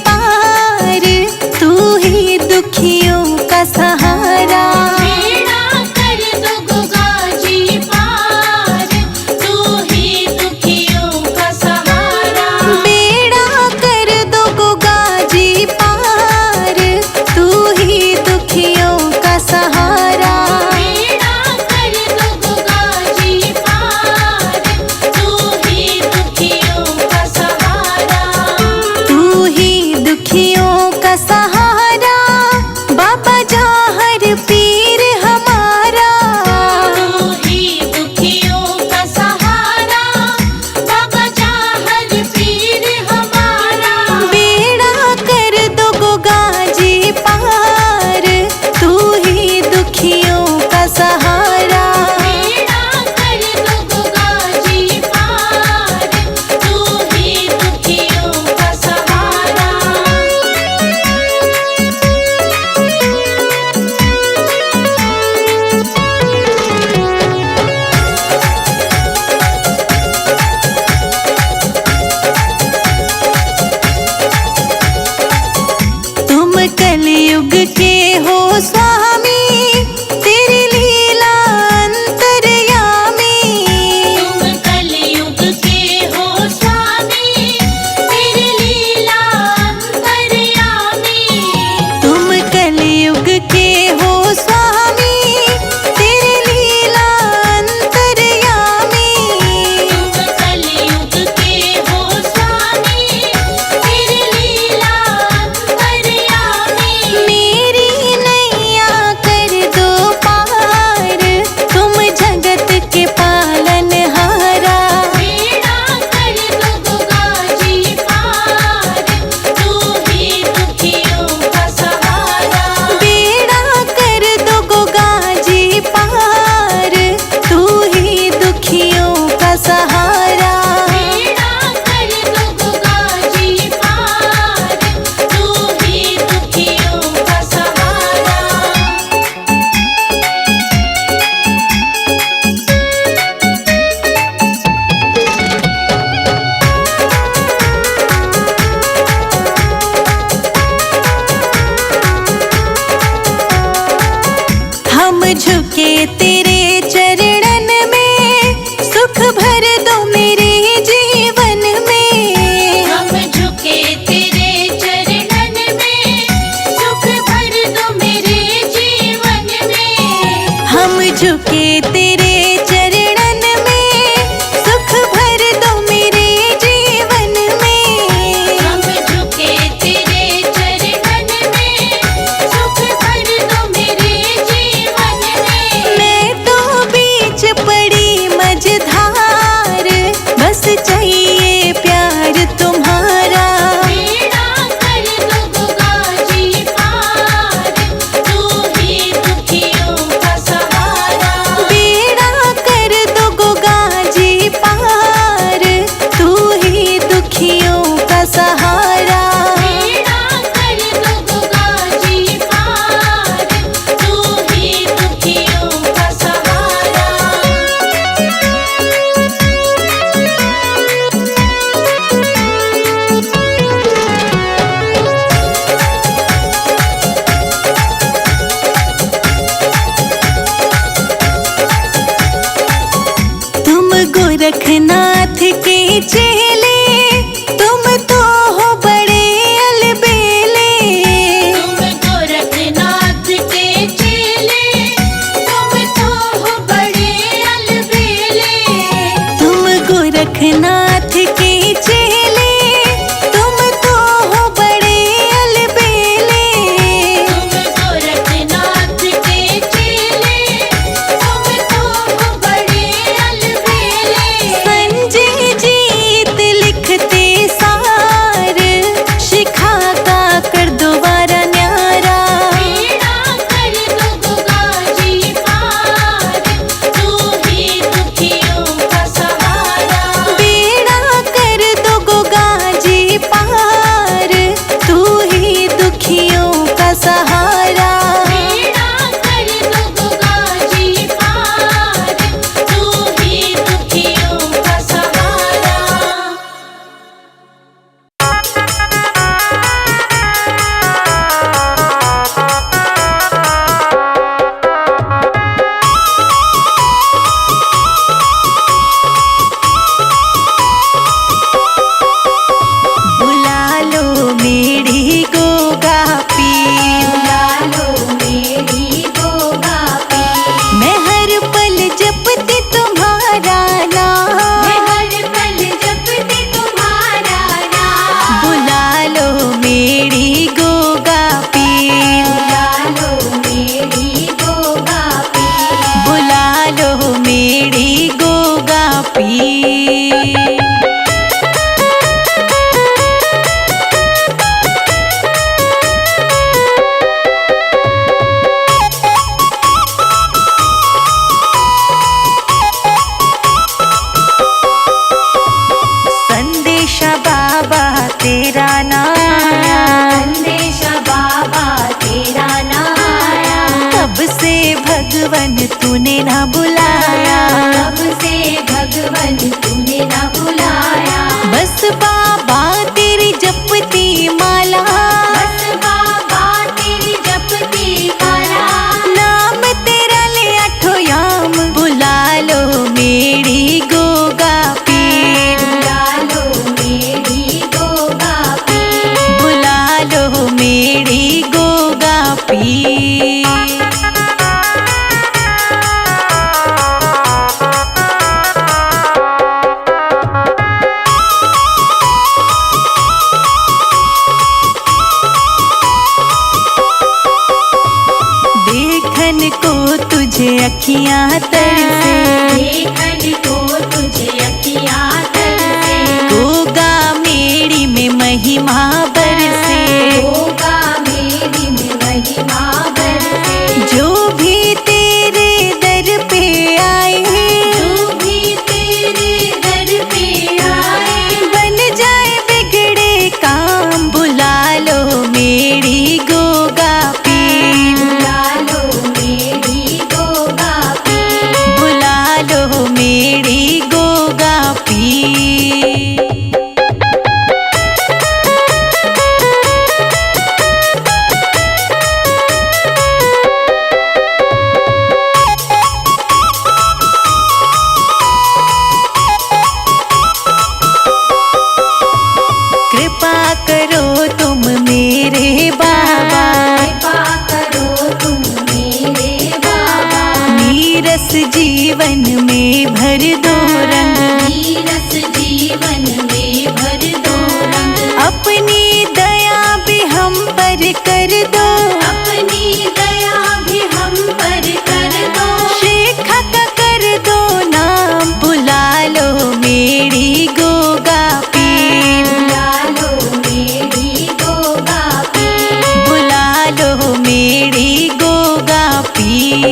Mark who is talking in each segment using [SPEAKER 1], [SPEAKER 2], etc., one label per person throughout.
[SPEAKER 1] पार, तू ही दुखियों का सहारा।
[SPEAKER 2] बेड़ा कर दो गंगा जी पार, तू ही दुखियों का सहारा।
[SPEAKER 1] बेड़ा कर दो गंगा जी पार, तू ही दुखियों का सहारा।
[SPEAKER 2] बेड़ा कर दो गंगा जी पार, तू ही दुखियों का सहारा।
[SPEAKER 1] तू ही दुखियों का सहारा, बाबा जाहर पीर हमारा।
[SPEAKER 2] तू ही दुखियों का सहारा, बाबा जाहर पीर हमारा।
[SPEAKER 1] बेड़ा कर दो गंगा जी पार, तू ही दुखियों का सहारा।
[SPEAKER 2] बेड़ा कर दो गंगा जी पार, तू ही दुखियों का सहारा।
[SPEAKER 1] तुम कलयुग के हो स्वामी, तेरी लीला अंतर्यामी।
[SPEAKER 2] तुम कलयुग के हो स्वामी, तेरी लीला अंतर्यामी।
[SPEAKER 1] तुम कलयुग के हो स्वामी, तेरी लीला अंतर्यामी।
[SPEAKER 2] तुम कलयुग के हो स्वामी, तेरी लीला अंतर्यामी।
[SPEAKER 1] मेरी नैया कर दो पार, तुम जगत के पालनहारा।
[SPEAKER 2] बेड़ा कर दो गंगा जी पार, तू ही दुखियों का सहारा।
[SPEAKER 1] बेड़ा कर दो गंगा जी पार, तू ही दुखियों का सहारा।
[SPEAKER 2] बेड़ा कर दो गंगा जी पार, तू ही दुखियों का सहारा।
[SPEAKER 1] हम झुके तेरे चरणन में, सुख भर दो मेरे जीवन में।
[SPEAKER 2] हम झुके तेरे चरणन में, सुख भर दो मेरे जीवन में।
[SPEAKER 1] हम झुके तेरे चरणन में, सुख भर दो मेरे जीवन में।
[SPEAKER 2] हम झुके तेरे चरणन में, सुख भर दो मेरे जीवन में।
[SPEAKER 1] मैं तो बीच पड़ी मझधार, बस चाहिए प्यार तुम्हारा।
[SPEAKER 2] बेड़ा कर दो गंगा जी पार, तू ही दुखियों का सहारा।
[SPEAKER 1] बेड़ा कर दो गंगा जी पार, तू ही दुखियों का सहारा।
[SPEAKER 2] बेड़ा कर दो गंगा जी पार, तू ही दुखियों का सहारा।
[SPEAKER 1] तुम गोरखनाथ के चेले, तुम तो हो बड़े अलबेले।
[SPEAKER 2] तुम गोरखनाथ के चेले, तुम तो हो बड़े अलबेले।
[SPEAKER 1] तुम गोरखनाथ के चेले, तुम तो हो बड़े अलबेले।
[SPEAKER 2] तुम गोरखनाथ के चेले, तुम तो हो बड़े अलबेले।
[SPEAKER 1] संजय जीत लिखते सार, शिखा का कर दो वारा न्यारा।
[SPEAKER 2] बेड़ा कर दो गंगा जी पार, तू ही दुखियों का सहारा।
[SPEAKER 1] बेड़ा कर दो तेरा ना आया,
[SPEAKER 2] संदेशा बाबा तेरा ना आया।
[SPEAKER 1] कब से भगवन तूने ना बुलाया,
[SPEAKER 2] कब से भगवन तूने ना बुलाया।
[SPEAKER 1] बस बाबा तेरी जपती माला,
[SPEAKER 2] बस बाबा तेरी जपती माला।
[SPEAKER 1] नाम तेरा ले आठो याम, बुला लो मेरी गोगा पीर,
[SPEAKER 2] बुला लो मेरी गोगा पीर।
[SPEAKER 1] बुला लो मेरी गोगा पीर। देखन को तुझे अखियां तरसे,
[SPEAKER 2] देखन को तुझे अखियाँ तरसे।
[SPEAKER 1] गोगा मेरी में महिमा बरसे,
[SPEAKER 2] गोगा मेरी में महिमा बरसे।
[SPEAKER 1] जो भी तेरे दर पे आए,
[SPEAKER 2] जो भी तेरे दर पे आए।
[SPEAKER 1] बन जाए बिगड़े काम, बुला लो मेरी गोगा पीर,
[SPEAKER 2] बुला लो मेरी गोगा पीर।
[SPEAKER 1] बुला लो मेरी गोगा पीर। कृपा करो तुम मेरे बाबा,
[SPEAKER 2] कृपा करो तुम मेरे बाबा।
[SPEAKER 1] नीरस जीवन में भर दो रंग,
[SPEAKER 2] नीरस जीवन में भर दो रंग।
[SPEAKER 1] अपनी दया भी हम पर कर दो,
[SPEAKER 2] अपनी दया भी हम पर कर दो।
[SPEAKER 1] शेखा का कर दो नाम, बुला लो मेरी गोगा पीर,
[SPEAKER 2] बुला लो मेरी गोगा पीर।
[SPEAKER 1] बुला लो मेरी गोगा पीर।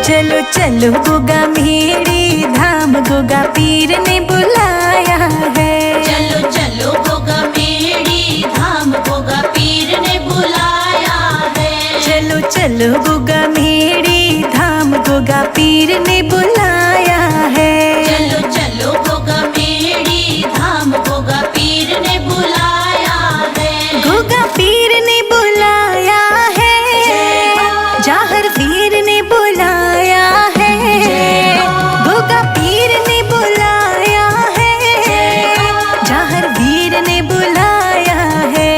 [SPEAKER 1] चलो चलो गोगा मेरी धाम, गोगा पीर ने बुलाया है।
[SPEAKER 2] चलो चलो गोगा मेरी धाम, गोगा पीर ने बुलाया है।
[SPEAKER 1] चलो चलो गोगा मेरी धाम, गोगा पीर ने बुलाया है।
[SPEAKER 2] चलो चलो गोगा मेरी धाम, गोगा पीर ने बुलाया है।
[SPEAKER 1] गोगा पीर ने बुलाया है, जाहर वीर ने बुलाया है। गोगा पीर ने बुलाया है, जाहर वीर ने बुलाया है।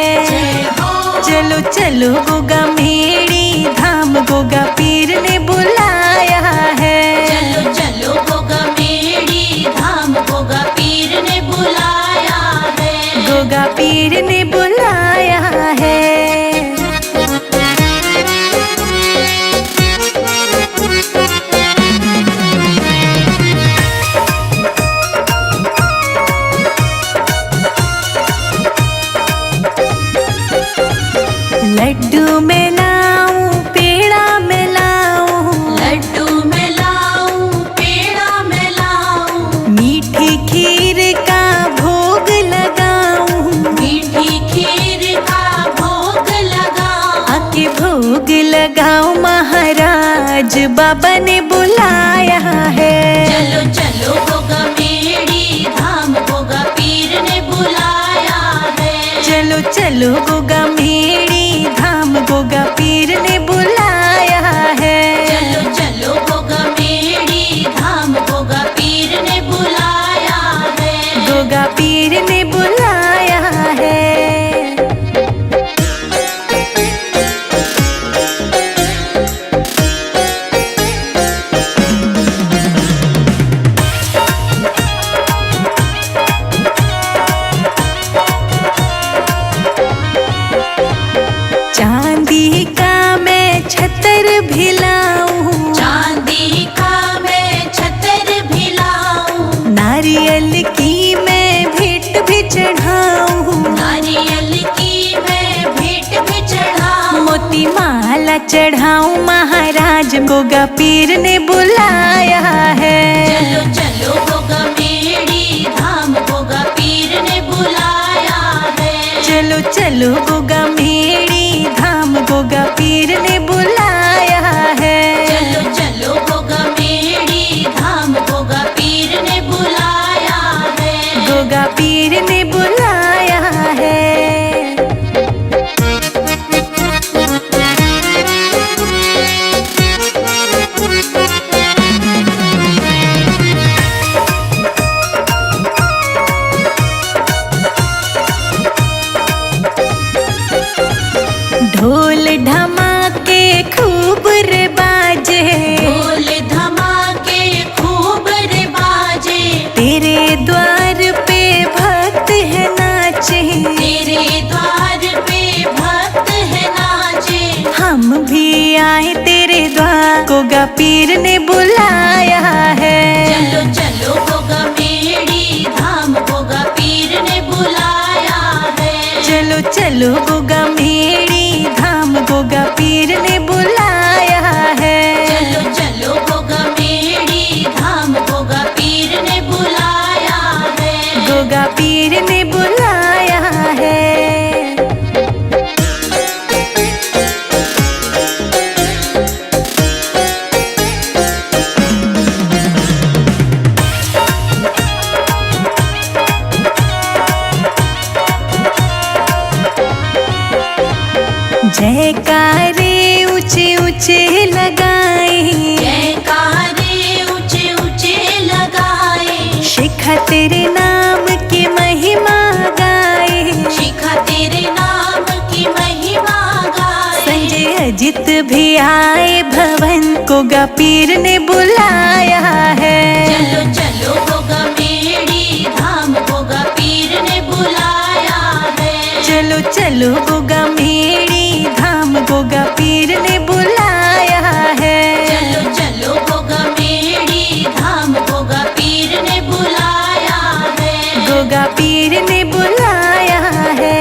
[SPEAKER 1] चलो चलो गोगा मेरी धाम, गोगा पीर ने बुलाया है।
[SPEAKER 2] चलो चलो गोगा मेरी धाम, गोगा पीर ने बुलाया है।
[SPEAKER 1] गोगा पीर ने बुलाया है। लड्डू में लाऊं, पेड़ा में लाऊं,
[SPEAKER 2] लड्डू में लाऊं, पेड़ा में लाऊं।
[SPEAKER 1] मीठी खीर का भोग लगाऊं,
[SPEAKER 2] मीठी खीर का भोग लगाऊं।
[SPEAKER 1] आके भोग लगाऊं, महाराज बाबा ने बुलाया है।
[SPEAKER 2] चलो चलो गोगा मेरी धाम, गोगा पीर ने बुलाया है।
[SPEAKER 1] चलो चलो गोगा मेरी धाम, गोगा पीर ने बुलाया है।
[SPEAKER 2] चलो चलो गोगा मेरी धाम, गोगा पीर ने बुलाया है।
[SPEAKER 1] गोगा पीर ने बुलाया है। चांदी का मैं छतर भिलाऊं,
[SPEAKER 2] चांदी का मैं छतर भिलाऊं।
[SPEAKER 1] नारियल की मैं चढ़ाऊं,
[SPEAKER 2] नारियल की मैं भेंट भी चढ़ाऊं,
[SPEAKER 1] मोती माला चढ़ाऊं, महाराज गोगा पीर ने बुलाया है।
[SPEAKER 2] चलो चलो गोगा मेड़ी धाम गोगा पीर ने बुलाया है।
[SPEAKER 1] चलो चलो गोगा मेड़ी धाम गोगा पीर ने बुलाया है।
[SPEAKER 2] चलो चलो गोगा मेड़ी धाम गोगा पीर ने बुलाया है।
[SPEAKER 1] गोगा पीर ने बुलाया है। ढोल धमाके खूब रे बाजे,
[SPEAKER 2] ढोल धमाके खूब रे बाजे,
[SPEAKER 1] तेरे द्वार पे भक्त है नाचे,
[SPEAKER 2] तेरे द्वार पे भक्त है नाचे।
[SPEAKER 1] हम भी आए तेरे द्वार गोगा पीर ने बुलाया है।
[SPEAKER 2] चलो चलो गोगा मेड़ी धाम गोगा पीर ने बुलाया है।
[SPEAKER 1] चलो चलो गोगा मेड़ी धाम गोगा पीर ने बुलाया है।
[SPEAKER 2] चलो चलो गोगा मेड़ी धाम गोगा पीर ने बुलाया है।
[SPEAKER 1] गोगा पीर ने बुलाया है। जयकारे ऊंचे ऊंचे लगाए,
[SPEAKER 2] जयकारे ऊंचे ऊंचे लगाए,
[SPEAKER 1] शिखा तेरे नाम की महिमा गाए,
[SPEAKER 2] शिखा तेरे नाम की महिमा गाए।
[SPEAKER 1] संजय अजित भी आए भवन गोगा पीर ने बुलाया है।
[SPEAKER 2] चलो चलो गोगा मेड़ी धाम गोगा पीर ने बुलाया है।
[SPEAKER 1] चलो चलो गोगा मेड़ी धाम गोगा पीर ने बुलाया है।
[SPEAKER 2] चलो चलो गोगा मेड़ी धाम गोगा पीर ने बुलाया है।
[SPEAKER 1] गोगा पीर ने बुलाया है।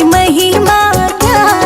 [SPEAKER 1] महिमा क्या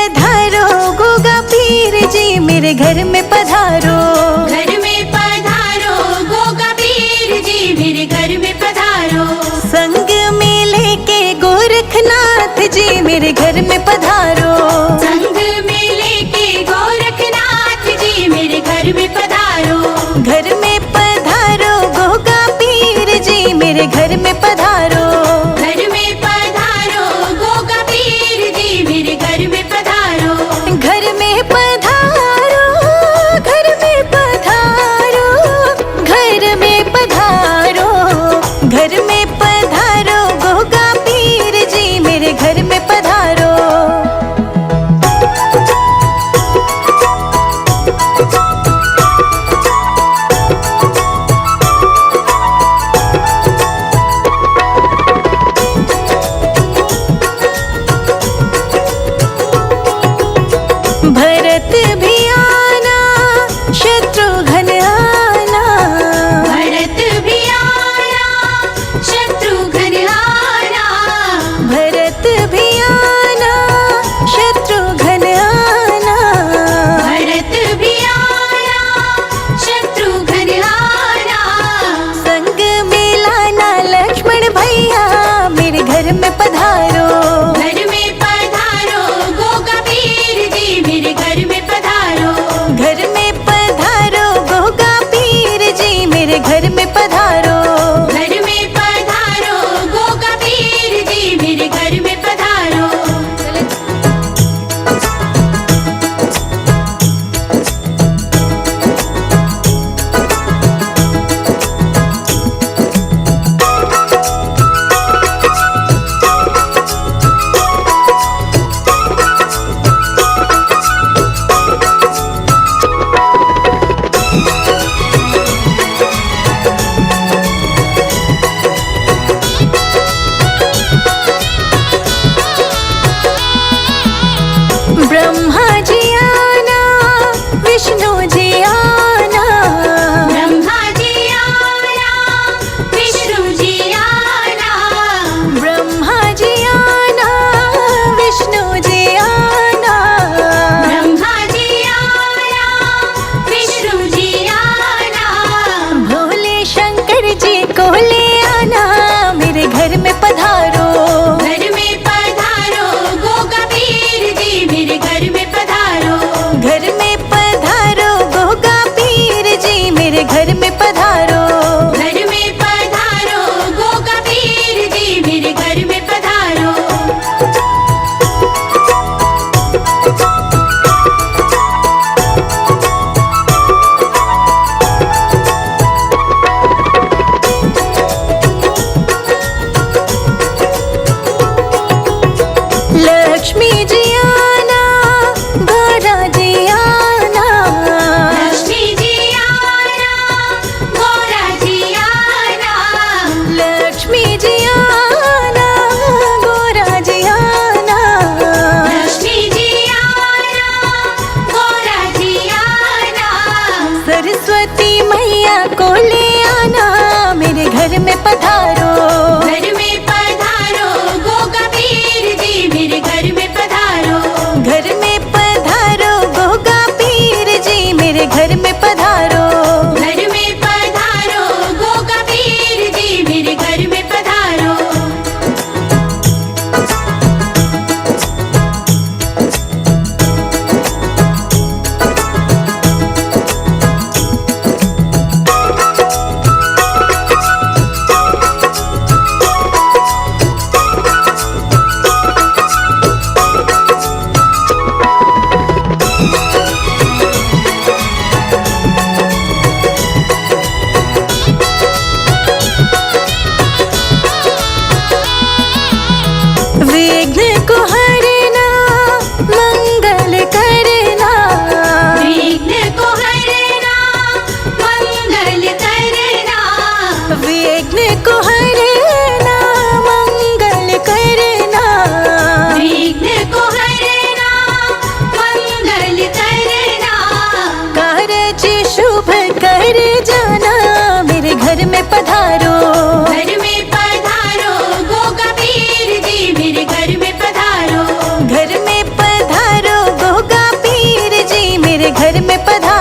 [SPEAKER 1] पधारो गोगा पीर जी मेरे घर में पधारो।
[SPEAKER 2] घर में पधारो गोगा पीर जी मेरे घर में पधारो।
[SPEAKER 1] संग में लेके गोरखनाथ जी मेरे घर में पधारो।
[SPEAKER 2] संग में लेके गोरखनाथ जी मेरे घर में पधारो।
[SPEAKER 1] घर में पधारो गोगा पीर जी मेरे घर में पधारो।
[SPEAKER 2] घर में पधारो गोगा पीर जी मेरे घर में पधारो।
[SPEAKER 1] घर में पधारो, घर में पधारो, घर में पधारो, घर में पधारो गोगा पीर जी मेरे घर में पधारो। भरत भी आना शत्रुघ्न आना।
[SPEAKER 2] भरत भी आया शत्रुघ्न आया।
[SPEAKER 1] भरत भी आना शत्रुघ्न आना।
[SPEAKER 2] भरत भी आया शत्रुघ्न आया।
[SPEAKER 1] संग में लाना लक्ष्मण भैया मेरे घर में पधारो।
[SPEAKER 2] घर में पधारो गोगा पीर जी मेरे घर में पधारो।
[SPEAKER 1] घर में पधारो गोगा पीर जी मेरे घर में पधारो।
[SPEAKER 2] घर में पधारो गोगा पीर जी मेरे घर में पधारो।
[SPEAKER 1] ब्रह्मा जी आना विष्णु जी आना।
[SPEAKER 2] ब्रह्मा जी आया विष्णु जी आया।
[SPEAKER 1] ब्रह्मा जी आना विष्णु जी आना।
[SPEAKER 2] ब्रह्मा जी आया विष्णु जी आया।
[SPEAKER 1] भोले शंकर जी को ले आना मेरे घर में पधारो।
[SPEAKER 2] घर में पधारो गोगा पीर जी मेरे घर में पधारो।
[SPEAKER 1] घर में पधारो गोगा पीर जी मेरे घर में पधारो।
[SPEAKER 2] घर में पधारो गोगा पीर जी मेरे घर में पधारो।
[SPEAKER 1] लक्ष्मी जी आना गौरा जी आना।
[SPEAKER 2] लक्ष्मी जी आया गौरा जी आया।
[SPEAKER 1] लक्ष्मी जी आना गौरा जी आना।
[SPEAKER 2] लक्ष्मी जी आया गौरा जी आया।
[SPEAKER 1] सरस्वती मैया को ले आना मेरे घर में पधारो।
[SPEAKER 2] घर में पधारो गोगा पीर जी मेरे घर में पधारो।
[SPEAKER 1] घर में पधारो गोगा पीर जी मेरे घर में पधारो।
[SPEAKER 2] घर में पधारो गोगा पीर जी मेरे घर में पधारो।
[SPEAKER 1] विघ्न को हरना मंगल करना।
[SPEAKER 2] विघ्न को हरना मंगल करना।
[SPEAKER 1] विघ्न को हरना मंगल करना।
[SPEAKER 2] विघ्न को हरना मंगल करना।
[SPEAKER 1] कारज शुभ कर जाना मेरे घर में पधारो।
[SPEAKER 2] घर में पधारो गोगा पीर जी मेरे घर में पधारो।
[SPEAKER 1] घर में पधारो पधारा